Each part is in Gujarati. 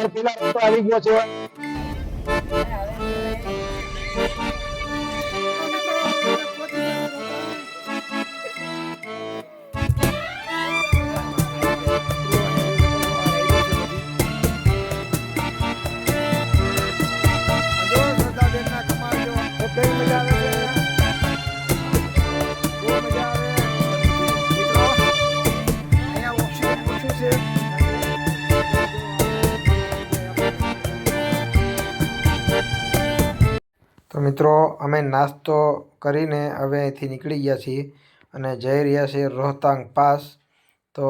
પેલા રસ્તો આવી ગયો છે। તો મિત્રો અમે નાસ્તો કરીને હવે અહીંથી નીકળી ગયા છીએ અને જઈ રહ્યા છીએ રોહતાંગ પાસ। તો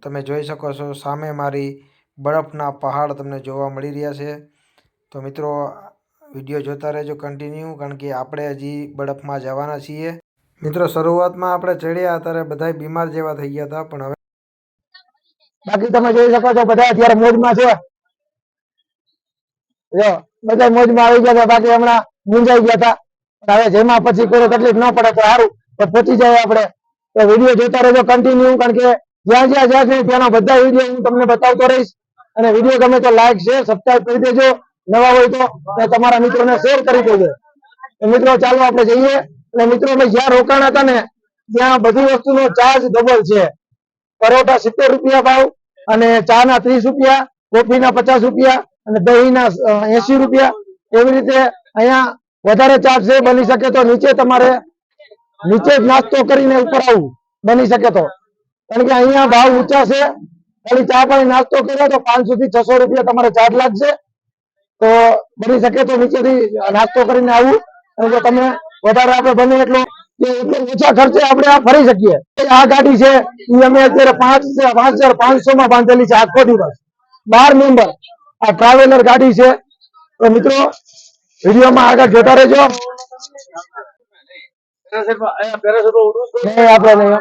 તમે જોઈ શકો છો સામે મારી બરફના પહાડ તમને જોવા મળી રહ્યા છે। તો મિત્રો વિડીયો જોતા રહેજો કન્ટિન્યુ, કારણ કે આપણે હજી બરફમાં જવાના છીએ। મિત્રો શરૂઆતમાં આપણે ચડ્યા ત્યારે બધા બીમાર જેવા થઈ ગયા હતા, પણ હવે બાકી તમે જોઈ શકો છો બધા અત્યારે મોજમાં છે। જો બધા મોજમાં આવી ગયા હતા, બાકી હમણાં મૂંઝાઈ ગયા હતા। હવે જેમાં પછી કોઈ તકલીફ ન પડે તો સારું, તો પહોંચી જાય આપણે। તો વિડીયો જોતા રહેજો કન્ટિન્યુ, કારણ કે જ્યાં જ્યાં જ્યાં છે ત્યાંના બધા વિડીયો હું તમને બતાવતો રહીશ। અને વિડીયો ગમે તો લાઈક શેર સબસ્ક્રાઇબ કરી દેજો, નવા હોય તો તમારા મિત્રોને શેર કરી દેજો। તો મિત્રો ચાલો આપણે જઈએ। અને મિત્રો અમે જ્યાં રોકાણા હતા ને ત્યાં બધી વસ્તુનો ચાર્જ ડબલ છે। પરોઠા 70 રૂપિયા ભાવ, અને ચા ના 30 રૂપિયા, કોફી ના 50 રૂપિયા, અને દહીં ના 80 રૂપિયા। એવી રીતે અહીંયા વધારે ચાર્જ છે। બની શકે તો નીચે તમારે નીચે જ નાસ્તો કરીને ઉપર આવવું, બની શકે તો, કારણ કે અહીંયા ભાવ ઊંચા છે। ખાલી ચા પાણી નાસ્તો કર્યો તો 500 થી 600 રૂપિયા તમારે ચાર્જ લાગશે। તો બની શકે તો નીચેથી નાસ્તો કરીને આવવું, અને જો તમે વધારે આપણે બને એટલો ઓછા ખર્ચે આપણે આ ફરી શકીએ। આ ગાડી છે એ અમે અત્યારે 5,500 માં બાંધેલી છે આખો દિવસ, 12 મેમ્બર આ ટ્રાવેલર ગાડી છે। તો મિત્રો વિડીયોમાં આગળ જોતા રહેજો। નહીં આપણે નહીં,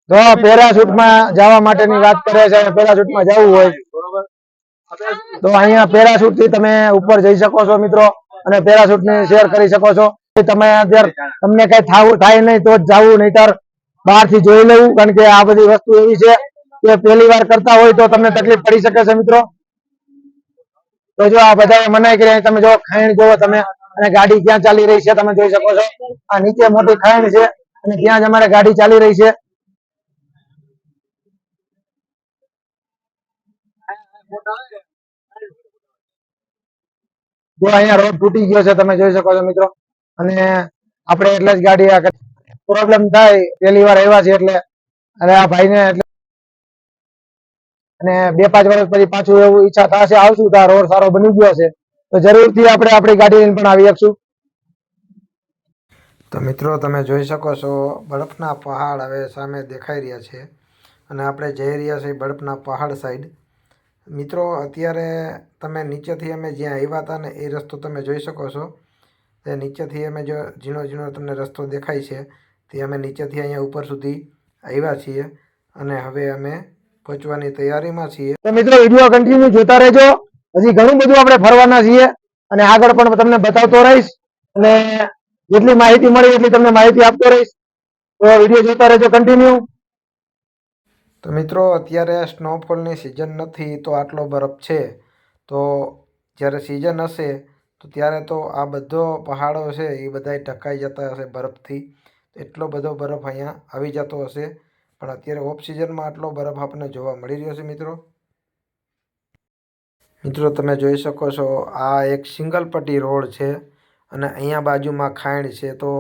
તો પેરાશૂટમાં જવા માટેની વાત કરે છે, પેરાશૂટમાં જવું હોય તો અહીંયા પેરાશૂટ થી તમે ઉપર જઈ શકો છો મિત્રો, અને પેરાશૂટ ની શેર કરી શકો છો। તમે અત્યારે તમને કઈ થાય નહીં તો જ જવું, નહીતર બહાર થી જોઈ લેવું, કારણ કે આ બધી વસ્તુ એવી છે કે પહેલી વાર કરતા હોય તો તમને તકલીફ પડી શકે છે મિત્રો। તો જો આ બધા મનાઈ કરી, તમે જો ખાઈણ જોવો તમે, અને ગાડી ક્યાં ચાલી રહી છે તમે જોઈ શકો છો। આ નીચે મોટી ખાઈણ છે અને ત્યાં જ અમારે ગાડી ચાલી રહી છે। જો અહીંયા રોડ તૂટી ગયો છે તમે જોઈ શકો છો મિત્રો, અને આપણે એટલે જ ગાડી પ્રોબ્લેમ થાય, પહેલી વાર આવ્યા છે એટલે। અને આ ભાઈને એટલે અને 2-5 વર્ષ પછી પાછું એવું ઈચ્છા થશે આવશું તો રોડ સારો બની ગયો છે તો જરૂરથી આપણે આપણી ગાડી લઈને પણ આવી શકશું। તો મિત્રો તમે જોઈ શકો છો બરફના પહાડ હવે સામે દેખાઈ રહ્યા છે, અને આપણે જઈ રહ્યા છીએ બરફના પહાડ સાઈડ। મિત્રો અત્યારે તમે નીચેથી અમે જ્યાં આવ્યા હતા ને એ રસ્તો તમે જોઈ શકો છો। તે નીચેથી અમે જો ઝીણો ઝીણો તમને રસ્તો દેખાય છે, તે અમે નીચેથી અહીંયા ઉપર સુધી આવ્યા છીએ, અને હવે અમે પહોંચવાની તૈયારીમાં છીએ। તો મિત્રો વિડીયો કન્ટિન્યુ જોતા રહેજો, હજી ઘણું બધું આપણે ફરવાના છીએ, અને આગળ પણ તમને બતાવતો રહીશ, અને જેટલી માહિતી મળી એટલી તમને માહિતી આપતો રહીશ। તો વિડીયો જોતા રહેજો કન્ટિન્યુ। તો મિત્રો અત્યારે સ્નોફોલની સિઝન નથી તો આટલો બરફ છે, તો જ્યારે સિઝન હશે તો ત્યારે તો આ બધો પહાડો છે એ બધા ઢંકાઈ જતા હશે બરફથી, એટલો બધો બરફ અહીંયા આવી જતો હશે। પણ અત્યારે ઓફ સિઝનમાં આટલો બરફ આપણને જોવા મળી રહ્યો છે મિત્રો। મિત્રો તમે જોઈ શકો છો આ એક સિંગલ પટ્ટી રોડ છે, અને અહીંયા બાજુમાં ખાઈણ છે, તો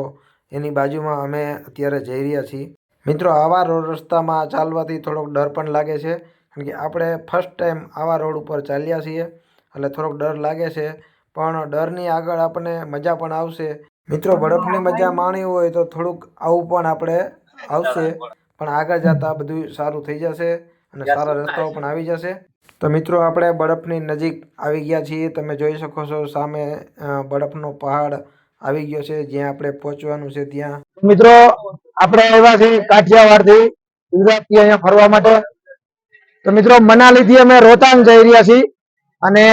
એની બાજુમાં અમે અત્યારે જઈ રહ્યા છીએ। મિત્રો આવા રોડ રસ્તામાં ચાલવાથી થોડોક ડર પણ લાગે છે, કારણ કે આપણે ફર્સ્ટ ટાઈમ આવા રોડ ઉપર ચાલ્યા છીએ એટલે થોડોક ડર લાગે છે, પણ ડરની આગળ આપણને મજા પણ આવશે। મિત્રો બરફની મજા માણી હોય તો થોડુંક આવું પણ આપણે આવશે, પણ આગળ જતા બધું સારું થઈ જશે અને સારા રસ્તાઓ પણ આવી જશે। તો મિત્રો આપણે બરફની નજીક આવી ગયા છીએ, તમે જોઈ શકો છો સામે બરફનો પહાડ આવી ગયો છે જ્યાં આપણે પહોંચવાનું છે ત્યાં। મિત્રો આપણે આવ્યા છીએ કાઠિયાવાડથી, ગુજરાતથી અહીંયા ફરવા માટે। તો મિત્રો મનાલીથી અમે રોહતાંગ જઈ રહ્યા છીએ, અને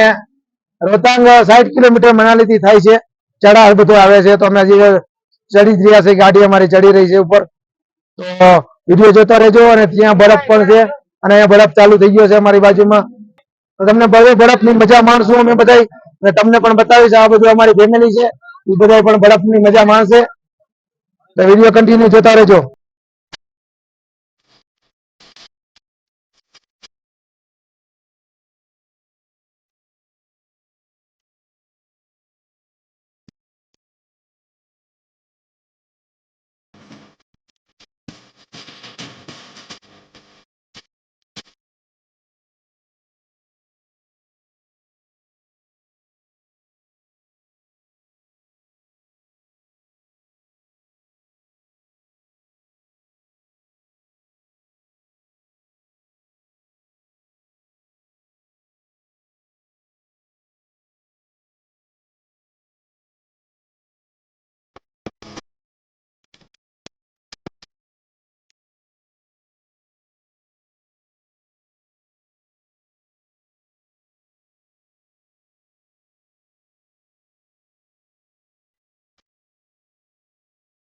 રોહતાંગ 60 કિલોમીટર મનાલીથી થાય છે, ચઢાણ બધું આવે છે। તો અમે હજી ચડી જ રહ્યા છે, ગાડી અમારી ચડી રહી છે ઉપર. તો વિડીયો જોતા રહેજો. અને ત્યાં બરફ પણ છે અને અહીંયા બરફ ચાલુ થઈ ગયો છે અમારી બાજુમાં. તો તમને બરફની મજા માણશું અમે બધા, અને તમને પણ બતાવીશ. આ બધું અમારી ફેમિલી છે, એ બધા પણ બરફની મજા માણશે. તો વિડીયો કન્ટિન્યુ જોતા રહેજો.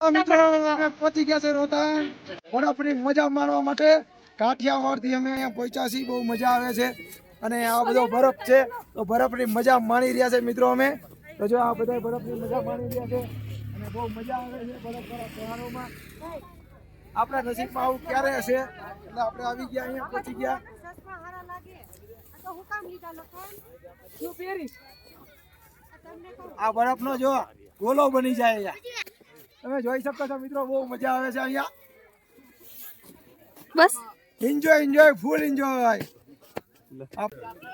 મિત્રો અમે પહોંચી ગયા છે રોહતાંગ બરફની મજા માણવા માટે. કાઠિયાવાડથી અમે અહીંયા પહોંચ્યા છીએ. બહુ મજા આવે છે અને આ બધો બરફ છે, તો બરફની મજા માણી રહ્યા છે મિત્રો અમે. તો જો આ બધા બરફની મજા માણી રહ્યા છે અને બહુ મજા આવે છે બરફવાળા તહેવારોમાં. આપણા નસીબમાં આવું ક્યારે હશે, એટલે આપણે આવી ગયા, અહીંયા પહોંચી ગયા. આ બરફનો જો ગોલો બની જાય અહીંયા. તમે જોઈ શકો છો મિત્રો, બહુ મજા આવે છે અહીંયા. બસ એન્જોય ફૂલ એન્જોય.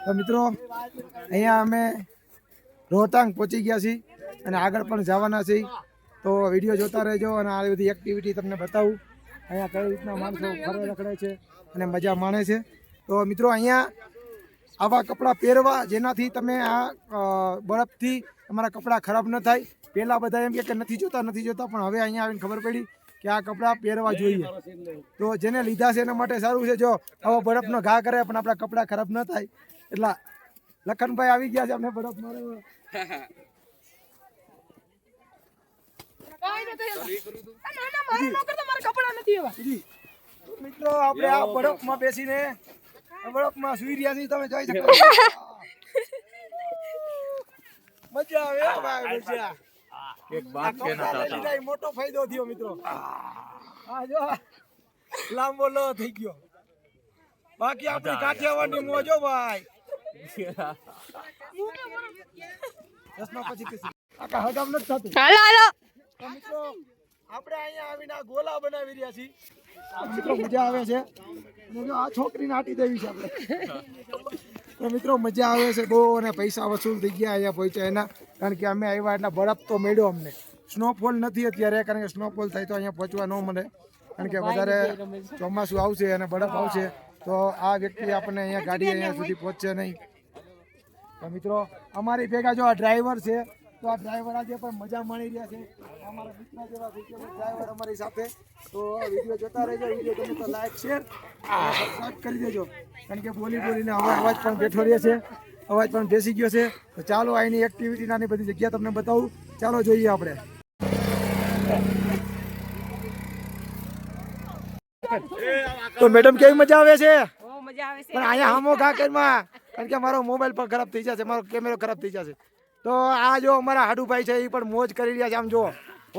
તો મિત્રો અહીંયા અમે રોહતાંગ પહોંચી ગયા છીએ અને આગળ પણ જવાના છીએ. તો વિડીયો જોતા રહેજો અને આ બધી એક્ટિવિટી તમને બતાવું. અહીંયા કઈ રીતના માણસો ફરે રખડે છે અને મજા માણે છે. તો મિત્રો અહીંયા આવા કપડાં પહેરવા જેનાથી તમે આ બરફથી તમારા કપડાં ખરાબ ન થાય. પહેલા બધા એમ કે નથી જોતા પણ હવે અહીંયા આવીને ખબર પડી કે આ કપડાં પહેરવા જોઈએ. તો જેને લીધા છે એના માટે સારું છે. જો આવો બરફનો ઘા કરે પણ આપણા કપડાં ખરાબ ન થાય. એટલા લખનભાઈ આવી ગયા છે અમને બરફ મારવા. મિત્રો આપણે આ બરફમાં બેસીને બરફમાં સુઈ રહ્યા છીએ. તમે જોઈ શકો મજા આવે ભાઈ, મજા. એક બાત કહેના ચાહતા હું, મોટો ફાયદો થયો મિત્રો. આ જો લાંબો લો થઈ ગયો. બાકી આપણી કાઠિયાવાડની મોજો ભાઈ. દસમા પછી આકા હગામ નથી થતું. હાલો હાલો. તો મિત્રો આપણે અહીંયા આવીને આ ગોલા બનાવી રહ્યા છીએ. મિત્રો મજા આવે છે. અને જો આ છોકરીને આટી દેવી છે આપણે. તો મિત્રો મજા આવે છે બહુ, અને પૈસા વસૂલ થઈ ગયા અહીંયા પહોંચ્યા એના. કારણ કે અમે આવ્યા એટલે બરફ તો મળ્યો અમને. સ્નોફોલ નથી અત્યારે, કારણ કે સ્નોફોલ થાય તો અહીંયા પહોંચવા ન મળે. કારણ કે વધારે ચોમાસું આવશે અને બરફ આવશે તો આ વ્યક્તિ આપણને અહીંયા ગાડી અહીંયા સુધી પહોંચશે નહીં. તો મિત્રો અમારી ભેગા જો આ ડ્રાઈવર છે, તો આ ડ્રાઈવર આજે પણ મજા માણી રહ્યા છે. અમારા મિત્ર જેવા ડ્રાઈવર અમારી સાથે. તો વિડીયો જોતા રહેજો. વિડીયો ગમે તો લાઈક શેર સબસ્ક્રાઈબ કરી દેજો. કારણ કે બોલીને અવાજ પણ બેઠો રહે છે, અવાજ પણ બેસી ગયો છે. તો ચાલો અહીંની એક્ટિવિટી નાની બધી જગ્યા તમને બતાવું. ચાલો જોઈએ આપણે. તો મેડમ કેવી મજા આવે છે? પણ અહીંયા હામો ઘા કરમાં, કારણ કે મારો મોબાઈલ પણ ખરાબ થઈ જશે, મારો કેમેરો ખરાબ થઈ જશે. તો આ જો અમારા હાડુભાઈ છે, એ પણ મોજ કરી રહ્યા છે. આમ જો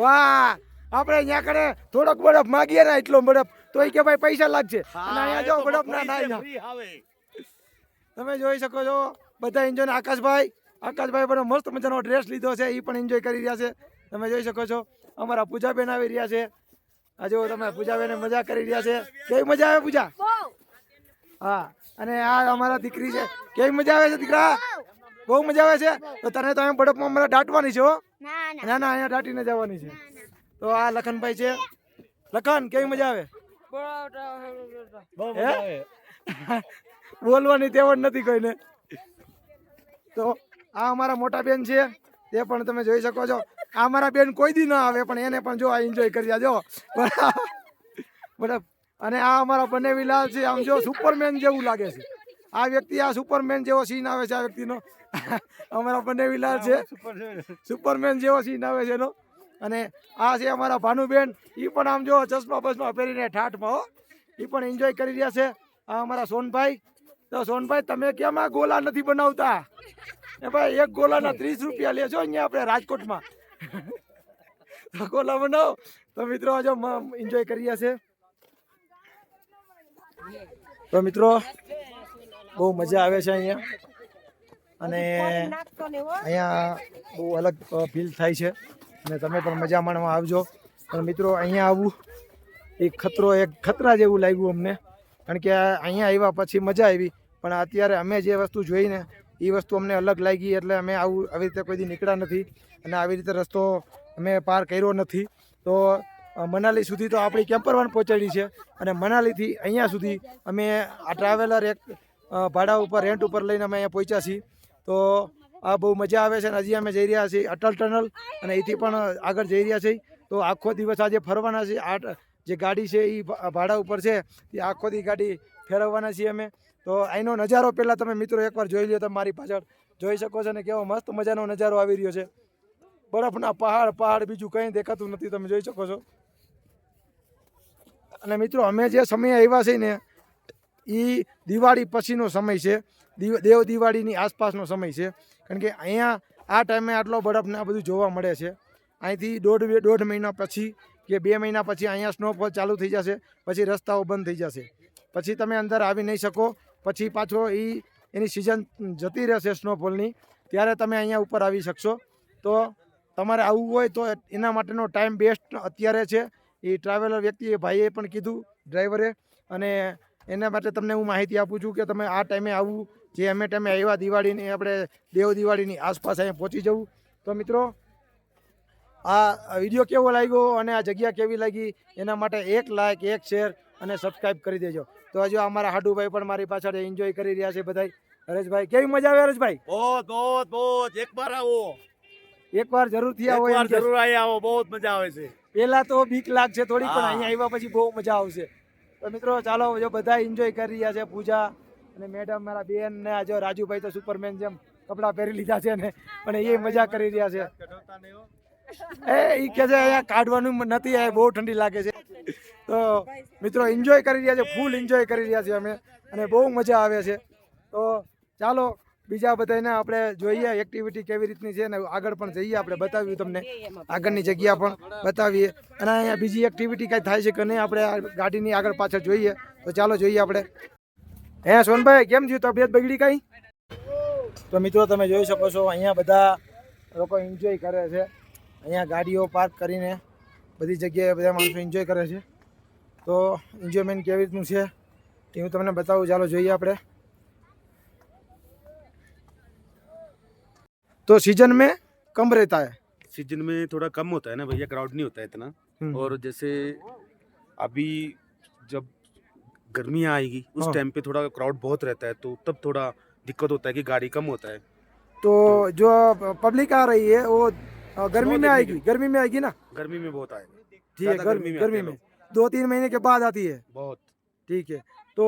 વાહ, આપણે અહીંયા કને થોડોક બરફ માગીએ ને એટલો બરફ તો એ કે ભાઈ પૈસા લાગશે. અને અહીંયા જો બરફ ના થાય. તમે જોઈ શકો છો બધા એન્જોય. આકાશભાઈ પણ મસ્ત મજાનો ડ્રેસ લીધો છે, એ પણ એન્જોય કરી રહ્યા છે. તમે જોઈ શકો છો અમારા પૂજાબેન આવી રહ્યા છે. આ જો તમે પૂજાબેન મજા કરી રહ્યા છે. કેવી મજા આવે પૂજા? હા. અને આ અમારા દીકરી છે. કેવી મજા આવે છે દીકરા? બહુ મજા આવે છે. તો તને તો અહીંયા બરફમાં અમારે દાટવાની છે. હો ના અહીંયા દાટીને જવાની છે. તો આ લખનભાઈ છે. લખન કેવી મજા આવે? બોલવાની તેવડ નથી કોઈને. તો આ અમારા મોટા બેન છે, તે પણ તમે જોઈ શકો છો. આ અમારા બેન કોઈ દી ના આવે પણ એને પણ જો એન્જોય કરી જો બરાબર. અને આ અમારા બનેવી લાલ છે. આમ જો સુપરમેન જેવું લાગે છે આ વ્યક્તિ. આ સુપરમેન જેવો સીન આવે છે આ વ્યક્તિનો. અમારા બનેવી લાલ છે, સુપરમેન જેવો સીન આવે છે એનો. અને આ છે અમારા ભાનુબેન, એ પણ આમ જો ચશ્મા બસમાં પહેરીને ઠાઠમાં હો, એ પણ એન્જોય કરી રહ્યા છે. આ અમારા સોનભાઈ, તો સોનભાઈ તમે કેમ આ ગોલા નથી બનાવતા? એ ભાઈ એક ગોલાના 30 રૂપિયા લે છો અહીંયા આપણે રાજકોટમાં. તો ગોલા બનાવો. તો મિત્રો જો એન્જોય કરી રહ્યા છે. તો મિત્રો બહુ મજા આવે છે અહીંયા, અને અહીંયા બહુ અલગ ફીલ થાય છે, અને તમે પણ મજા માણવા આવજો. પણ મિત્રો અહીંયા આવવું એક ખતરા જેવું લાગ્યું અમને, કારણ કે અહીંયા આવ્યા પછી મજા આવી, પણ અત્યારે અમે જે વસ્તુ જોઈને એ વસ્તુ અમને અલગ લાગી, એટલે અમે આવી રીતે કોઈ દી નીકળ્યા નથી, અને આવી રીતે રસ્તો અમે પાર કર્યો નથી. તો મનાલી સુધી તો આપણી કેમ્પર વાન પહોંચાડી છે, અને મનાલીથી અહીંયા સુધી અમે આ ટ્રાવેલર એક ભાડા ઉપર રેન્ટ ઉપર લઈને અમે અહીંયા પહોંચ્યા છીએ. તો આ બહુ મજા આવે છે, અને હજી અમે જઈ રહ્યા છીએ અટલ ટનલ, અને અહીંથી પણ આગળ જઈ રહ્યા છીએ. તો આખો દિવસ આજે ફરવાના છે. આ જે ગાડી છે એ ભાડા ઉપર છે, એ આખો દી ગાડી ફેરવવાના છીએ અમે. તો અહીંનો નજારો પહેલાં તમે મિત્રો એકવાર જોઈ લો. તમે મારી પાછળ જોઈ શકો છો ને કેવો મસ્ત મજાનો નજારો આવી રહ્યો છે. બરફના પહાડ બીજું કંઈ દેખાતું નથી, તમે જોઈ શકો છો. અને મિત્રો અમે જે સમયે આવ્યા છીએ ને એ દિવાળી પછીનો સમય છે, દેવ દિવાળીની આસપાસનો સમય છે, કારણ કે અહીંયા આ ટાઈમે આટલો બરફ ને આ બધું જોવા મળે છે. અહીંથી દોઢ મહિના પછી કે 2 મહિના પછી અહીંયા સ્નોફોલ ચાલુ થઈ જશે, પછી રસ્તાઓ બંધ થઈ જશે, પછી તમે અંદર આવી નહીં શકો. પછી પાછો એની સિઝન જતી રહેશે સ્નોફોલની, ત્યારે તમે અહીંયા ઉપર આવી શકશો. તો તમારે આવવું હોય તો એના માટેનો ટાઈમ બેસ્ટ અત્યારે છે. એ ટ્રાવેલર વ્યક્તિએ ભાઈએ પણ કીધું, ડ્રાઈવરે, અને એના માટે તમને હું માહિતી આપું છું કે તમે આ ટાઈમે આવવું, જે અમે ટાઈમે આવ્યા દિવાળીની આપણે દેવ દિવાળીની આસપાસ અહીંયા પહોંચી જવું. તો મિત્રો આ વિડીયો કેવો લાગ્યો અને આ જગ્યા કેવી લાગી એના માટે 1 લાઈક 1 શેર અને સબસ્ક્રાઈબ કરી દેજો. તો હજુ અમારા હાડુભાઈ પણ મારી પાછળ એન્જોય કરી રહ્યા છે બધા. હરેશભાઈ કેવી મજા આવે? હરેશભાઈ बहुत एक बार आओ, એક વાર જરૂરથી આવો. एक बार जरूर आए आओ, बहुत मजा આવે છે. પહેલા તો બીક લાગશે થોડીક, પણ અહીંયા આવ્યા પછી બહુ મજા આવશે. તો મિત્રો ચાલો, જો બધા એન્જોય કરી રહ્યા છે, પૂજા અને મેડમ, મારા બેન ને આ જો રાજુભાઈ તો સુપરમેન જેમ કપડાં પહેરી લીધા છે ને, પણ એ મજા કરી રહ્યા છે. એ કે છે અહીંયા કાઢવાનું નથી, આ બહુ ઠંડી લાગે છે. તો મિત્રો એન્જોય કરી રહ્યા છે, ફૂલ એન્જોય કરી રહ્યા છીએ અમે, અને બહુ મજા આવે છે. તો ચાલો બીજા બધાને આપણે જોઈએ એક્ટિવિટી કેવી રીતની છે, ને આગળ પણ જઈએ, આપણે બતાવ્યું તમને આગળની જગ્યા પણ બતાવીએ, અને અહીંયા બીજી એક્ટિવિટી કાંઈ થાય છે કે નહીં આપણે આ ગાડીની આગળ પાછળ જોઈએ. તો ચાલો જોઈએ આપણે. હે સોનભાઈ કેમ થયું, તબિયત બગડી કાંઈ? તો મિત્રો તમે જોઈ શકો છો અહીંયા બધા લોકો એન્જોય કરે છે. અહીંયા ગાડીઓ પાર્ક કરીને બધી જગ્યાએ બધા માણસો એન્જોય કરે છે. તો એન્જોયમેન્ટ કેવી રીતનું છે એ હું તમને બતાવું. ચાલો જોઈએ આપણે. तो सीजन में कम रहता है, सीजन में थोड़ा कम होता है ना भैया, क्राउड नहीं होता है इतना. और जैसे अभी जब गर्मियाँ आएगी उस टाइम पे थोड़ा क्राउड बहुत रहता है, तो तब थोड़ा दिक्कत होता है कि गाड़ी कम होता है. तो जो पब्लिक आ रही है वो गर्मी में आएगी, गर्मी में आएगी ना? गर्मी में बहुत आएगा. ठीक है, गर्मी में 2-3 महीने के बाद आती है. बहुत. ठीक है, तो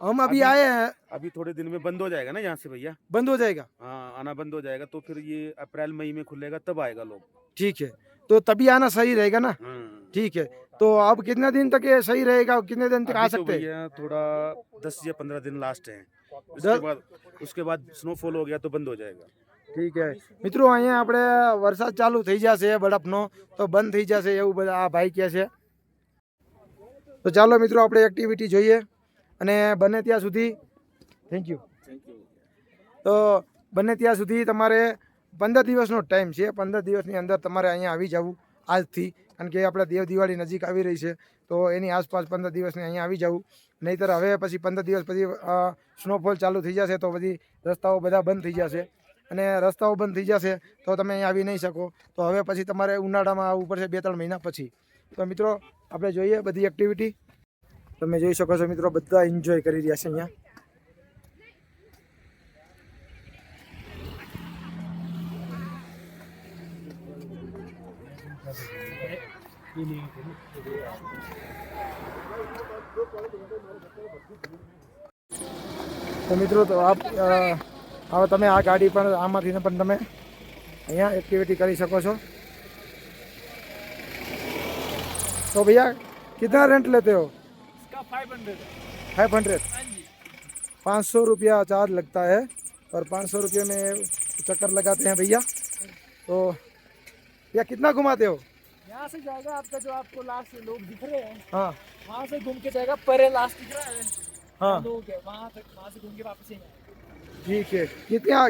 हम अभी आए हैं. अभी थोड़े दिन में बंद हो जाएगा ना यहाँ से भैया. बंद हो जाएगा? हाँ, आना बंद हो जाएगा, तो फिर ये अप्रैल मई में खुलेगा, तब आएगा लोग. ठीक है, तो तभी आना सही रहेगा ना? ठीक है, तो अब कितने दिन तक ये सही रहेगा, कितने दिन तक आ सकते हैं? भैया थोड़ा 10 या 15 दिन लास्ट है. उसके बाद स्नोफॉल हो गया तो बंद हो जाएगा. ठीक है મિત્રો, અહીંયા આપણે વરસાદ ચાલુ થઈ જશે બરફનો, તો બંધ થઈ જશે એવું બધા આ ભાઈ કહે છે. તો ચાલો મિત્રો આપણે એક્ટિવિટી જોઈએ, અને બને ત્યાં સુધી થેન્ક યુ. તો બને ત્યાં સુધી તમારે 15 દિવસનો ટાઈમ છે. 15 દિવસની અંદર તમારે અહીંયા આવી જવું આજથી, કારણ કે આપણે દેવ દિવાળી નજીક આવી રહી છે. તો એની આસપાસ 15 દિવસની અહીંયા આવી જવું, નહીંતર હવે પછી 15 દિવસ પછી સ્નોફોલ ચાલુ થઈ જશે, તો પછી રસ્તાઓ બધા બંધ થઈ જશે, અને રસ્તાઓ બંધ થઈ જશે તો તમે અહીંયા આવી નહીં શકો. તો હવે પછી તમારે ઉનાળામાં આવવું પડશે 2-3 મહિના પછી. તો મિત્રો આપણે જોઈએ બધી એક્ટિવિટી. તમે જોઈ શકો છો મિત્રો, બધા એન્જોય કરી રહ્યા છે અહીંયા. તો મિત્રો તો હવે તમે આ ગાડી પણ આમાંથી પણ તમે અહીંયા એક્ટિવિટી કરી શકો છો. तो भैया कितना रेंट लेते हो? इसका 500 500 500 रुपया चार्ज लगता है और 500 रुपये में चक्कर लगाते हैं भैया। तो भैया कितना घुमाते हो? यहाँ से जाएगा आपका जो आपको लास्ट लोग दिख रहे हैं हाँ वहाँ से घूम के जाएगा परे लास्ट दिख रहा है हाँ लोग है वहाँ तक वहाँ से घूम के वापस ही आएगा। ठीक है।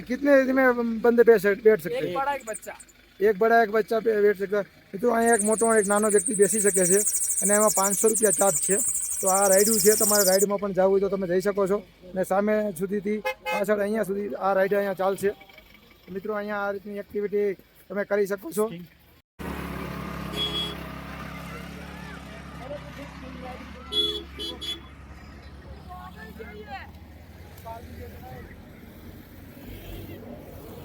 कितने में बंदे बैठ सकते एक हैं? बड़ा एक बच्चा એક બડા એક બચ્ચા બેઠ શકતા મિત્રો અહીંયા એક મોટો એક નાનો વ્યક્તિ બેસી શકે છે અને એમાં 500 રૂપિયા ચાર્જ છે। તો આ રાઈડું છે, તમારે રાઈડમાં પણ જવું હોય તો તમે જઈ શકો છો અને સામે સુધીથી પાછળ અહીંયા સુધી આ રાઈડ અહીંયા ચાલશે। મિત્રો અહીંયા આ રીતની એક્ટિવિટી તમે કરી શકો છો।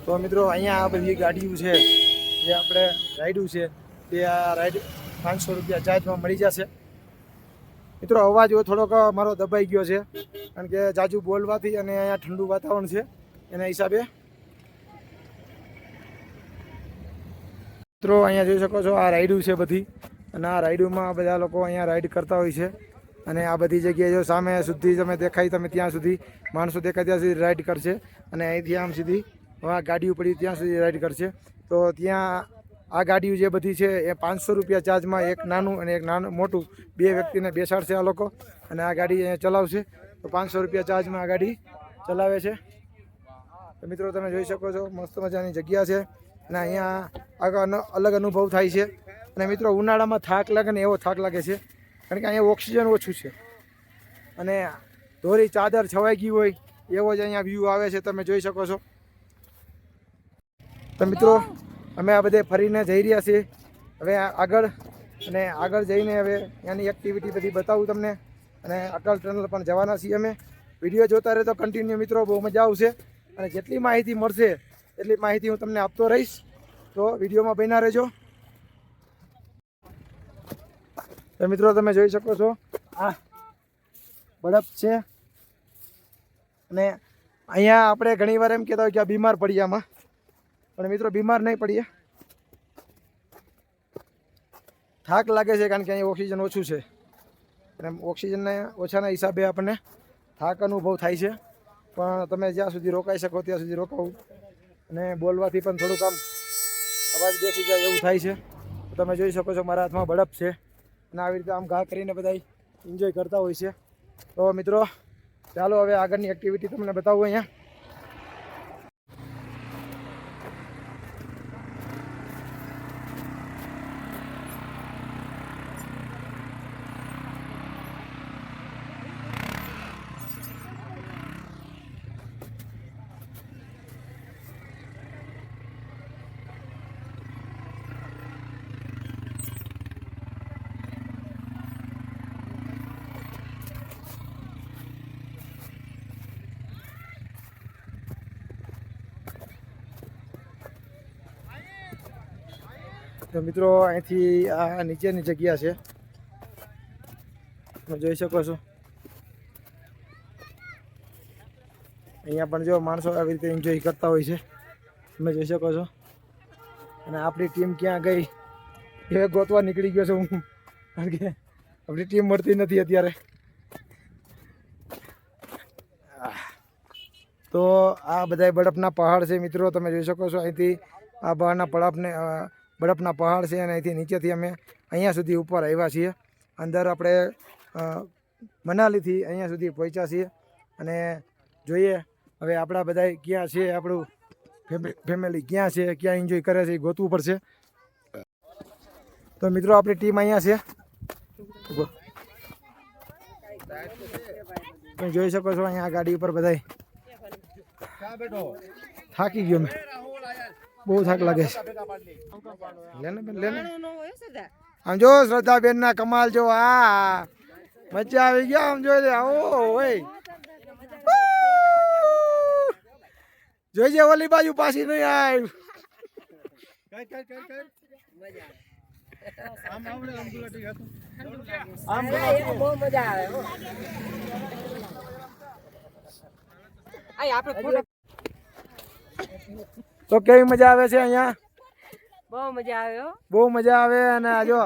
તો મિત્રો અહીંયા આ બધી ગાડીઓ છે જે આપણે રાઈડું છે તે આ રાઈડ 500 રૂપિયા ચાર્જમાં મળી જશે। મિત્રો અવાજ થોડોક મારો દબાઈ ગયો છે કારણ કે જાજુ બોલવાથી અને અહીંયા ઠંડુ વાતાવરણ છે એના હિસાબે। મિત્રો અહીંયા જોઈ શકો છો આ રાઈડું છે બધી અને આ રાઈડુમાં બધા લોકો અહીંયા રાઈડ કરતા હોય છે અને આ બધી જગ્યાએ જો સામે સુધી તમે દેખાય તમે ત્યાં સુધી માણસો દેખાય ત્યાં સુધી રાઈડ કરશે અને અહીંથી આમ સીધી આ ગાડીઓ પડી ત્યાં સુધી રાઈડ કરશે। તો ત્યાં આ ગાડીઓ જે બધી છે એ 500 રૂપિયા ચાર્જમાં એક નાનું અને એક નાનું મોટું બે વ્યક્તિને બેસાડશે આ લોકો અને આ ગાડી અહીંયા ચલાવશે। તો 500 રૂપિયા ચાર્જમાં આ ગાડી ચલાવે છે। તો મિત્રો તમે જોઈ શકો છો મસ્ત મજાની જગ્યા છે અને અહીંયા આગળ અલગ અનુભવ થાય છે। અને મિત્રો ઉનાળામાં થાક લાગે ને એવો થાક લાગે છે કારણ કે અહીંયા ઓક્સિજન ઓછું છે અને ધોરી ચાદર છવાઈ ગઈ હોય એવો જ અહીંયા વ્યૂ આવે છે, તમે જોઈ શકો છો। તો મિત્રો અમે આ બધે ફરીને જઈ રહ્યા છીએ હવે આગળ અને આગળ જઈને હવે ત્યાંની એક્ટિવિટી બધી બતાવું તમને અને અટલ ટનલ પણ જવાના છીએ અમે। વિડીયો જોતા રહેતો કન્ટિન્યુ મિત્રો, બહુ મજા આવશે અને જેટલી માહિતી મળશે એટલી માહિતી હું તમને આપતો રહીશ। તો વિડીયોમાં બન્યા રહેજો। તો મિત્રો તમે જોઈ શકો છો આ બરફ છે અને અહીંયા આપણે ઘણીવાર એમ કહેતા હોય કે આ બીમાર પડીએ આમાં, પણ મિત્રો બીમાર નહીં પડીએ, થાક લાગે છે કારણ કે અહીંયા ઓક્સિજન ઓછું છે અને ઓક્સિજનના ઓછાના હિસાબે આપણને થાક અનુભવ થાય છે। પણ તમે જ્યાં સુધી રોકાઈ શકો ત્યાં સુધી રોકાવું અને બોલવાથી પણ થોડુંક આમ અવાજ બેસી જાય એવું થાય છે। તમે જોઈ શકો છો મારા હાથમાં બરફ છે અને આવી રીતે આમ ઘા કરીને બધા એન્જોય કરતા હોય છે। તો મિત્રો ચાલો હવે આગળની એક્ટિવિટી તમને બતાવું અહીંયા। તો મિત્રો અહીંથી આ નીચેની જગ્યા છે, તમે જોઈ શકો છો। અહીંયા પણ જો માણસો આવી રીતે એન્જોય કરતા હોય છે, તમે જોઈ શકો છો। અને આપણી ટીમ ક્યાં ગઈ એ ગોતવા નીકળી ગયો છું હું કારણ કે આપણી ટીમ મળતી નથી અત્યારે। તો આ બધા બરફના પહાડ છે મિત્રો, તમે જોઈ શકો છો। અહીંથી આ બરફના પહાડ છે અને અહીંથી નીચેથી અમે અહીંયા સુધી ઉપર આવ્યા છીએ। અંદર આપણે મનાલીથી અહીંયા સુધી પહોંચ્યા છીએ અને જોઈએ હવે આપણા બધા ક્યાં છે, આપણું ફેમિલી ક્યાં છે, ક્યાં એન્જોય કરે છે એ ગોતવું પડશે। તો મિત્રો આપણી ટીમ અહીંયા છે, તમે જોઈ શકો છો। અહીંયા ગાડી ઉપર બધા થાકી ગયો મેં, બહુ થાક લાગે છે। આમ જો શ્રદ્ધાબેન ના કમાલ જો, આ મજા આવી ગયા આમ જોઈ લે। ઓય જોઈજે ઓલી બાજુ પાછી નહીં આવી। તો કેવી મજા આવે છે અહીંયા? બહુ મજા આવે હો, બહુ મજા આવે। અને આ જો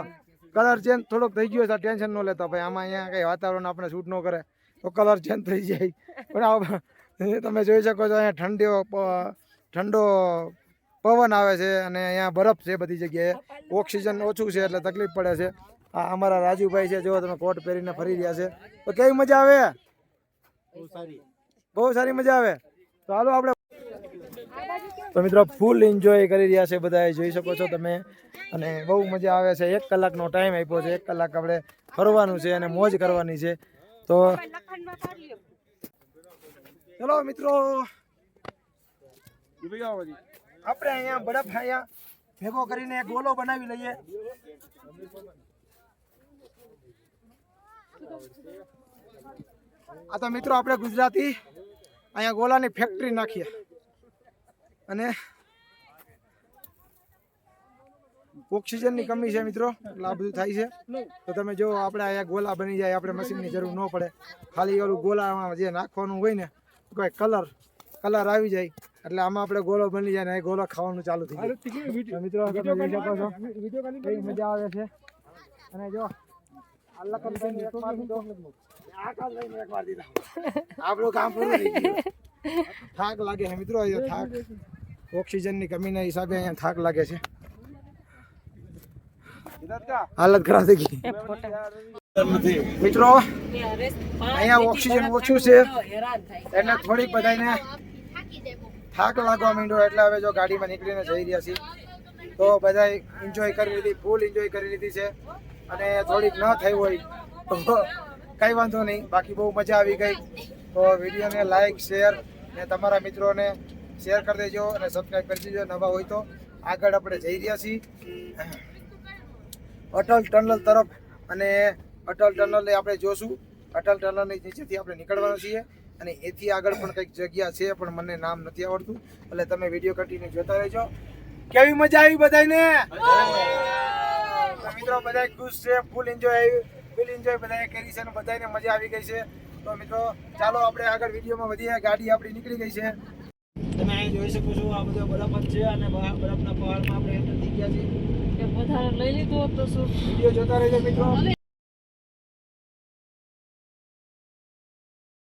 કલર ચેન્જ થોડોક થઈ ગયો છે, ટેન્શન ન લેતા ભાઈ. આમાં અહીંયા કઈ વાતાવરણ આપણે શૂટ ન કરે તો કલર ચેન્જ થઈ જાય. પણ તમે જોઈ શકો છો અહીંયા ઠંડો પવન આવે છે અને અહીંયા બરફ છે બધી જગ્યાએ. ઓક્સિજન ઓછું છે એટલે તકલીફ પડે છે. આ અમારા રાજુભાઈ છે, જો તમે કોટ પહેરીને ફરી રહ્યા છે. તો કેવી મજા આવે? બહુ સારી મજા આવે. તો હાલો આપણે. તો મિત્રો ફૂલ એન્જોય કરી રહ્યા છે બધા, જોઈ શકો છો તમે. અને બહુ મજા આવે છે. 1 કલાકનો ટાઈમ આપ્યો છે. 1 કલાક આપણે ફરવાનું છે અને મોજ કરવાની છે. તો ચલો મિત્રો, આપણે અહીંયા બરફ અહીંયા ભેગો કરીને એક ગોલો બનાવી લઈએ. આ તો મિત્રો આપણે ગુજરાતી અહીંયા ગોલાની ફેક્ટરી નાખીએ અને ઓક્સિજનની કમી છે મિત્રો, એટલે આ બધું થાય છે. તો તમે જો આપણે અહીંયા ગોલા બની જાય, આપણે મશીનની જરૂર ન પડે. ખાલી ઓલું ગોલામાં જે નાખવાનું હોય ને કોઈ કલર આવી જાય એટલે આમાં આપણે ગોલો બની જાય ને એ ગોલો ખાવાનું ચાલુ થઈ જાય. મિત્રો તમે જોઈ શકો છો કઈ મજા આવે છે. અને જો આપણું કામ પૂરું થઈ ગયું. થાક લાગે છે મિત્રો, થાક ઓક્સિજનની કમીના હિસાબે અહીંયા થાક લાગે છે. હાલત ખરાબ થઈ ગઈ મિત્રો. અહીંયા ઓક્સિજન ઓછું છે એટલે થોડીક બધાને થાક લાગવા માંડ્યો. એટલે હવે જો ગાડીમાં નીકળીને જઈ રહ્યા છીએ. તો બધા એન્જોય કરી લીધી, ફૂલ એન્જોય કરી લીધી છે. અને થોડીક ન થઈ હોય તો કંઈ વાંધો નહીં, બાકી બહુ મજા આવી ગઈ. તો વિડીયોને લાઈક શેર ને તમારા મિત્રોને શેર કરી દેજો અને સબસ્ક્રાઈબ કરી દેજો નવા હોય તો. આગળ આપણે જઈ રહ્યા છીએ અટલ ટનલ તરફ અને અટલ ટનલ આપણે જોશું. અટલ ટનલની નીચેથી આપણે નીકળવાના છીએ અને એથી આગળ પણ કંઈક જગ્યા છે પણ મને નામ નથી આવડતું, એટલે તમે વિડીયો કન્ટિન્યુ જોતા રહેજો. કેવી મજા આવી બધાને? મિત્રો બધા ખુશ છે, ફૂલ એન્જોય બધાએ કરી છે અને બધાને મજા આવી ગઈ છે. તો મિત્રો ચાલો આપણે આગળ વિડીયોમાં વધીએ. ગાડી આપણી નીકળી ગઈ છે. તમે અહીં જોઈ શકો છો આ બધો બરફ જ છે અને બરફના પહાડમાં આપણે એન્ટર થઈ ગયા છીએ. બધા લઈ લીધો તો શું વિડીયો જોતા રહેજો મિત્રો.